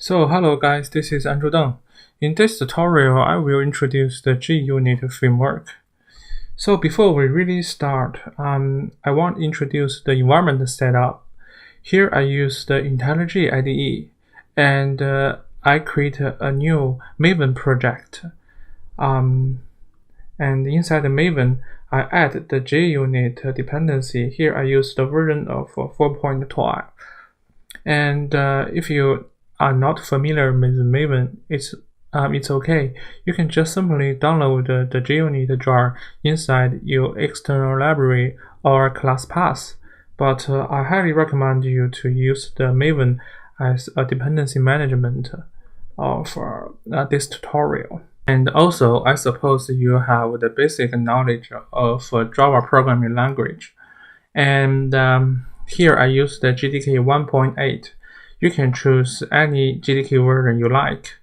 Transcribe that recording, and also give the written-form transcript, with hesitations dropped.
So hello guys, this is Andrew Deng. In this tutorial, I will introduce the JUnit framework. So before we really start, I want to introduce the environment setup. Here I use the IntelliJ IDE, and I create a new Maven project. And inside the Maven, I add the JUnit dependency. Here I use the version of 4.12. And if you are not familiar with Maven, it's okay. You can just simply download the JUnit jar inside your external library or class path. But I highly recommend you to use the Maven as a dependency management for this tutorial. And also, I suppose you have the basic knowledge of Java programming language. And here I use the JDK 1.8. You can choose any JDK version you like.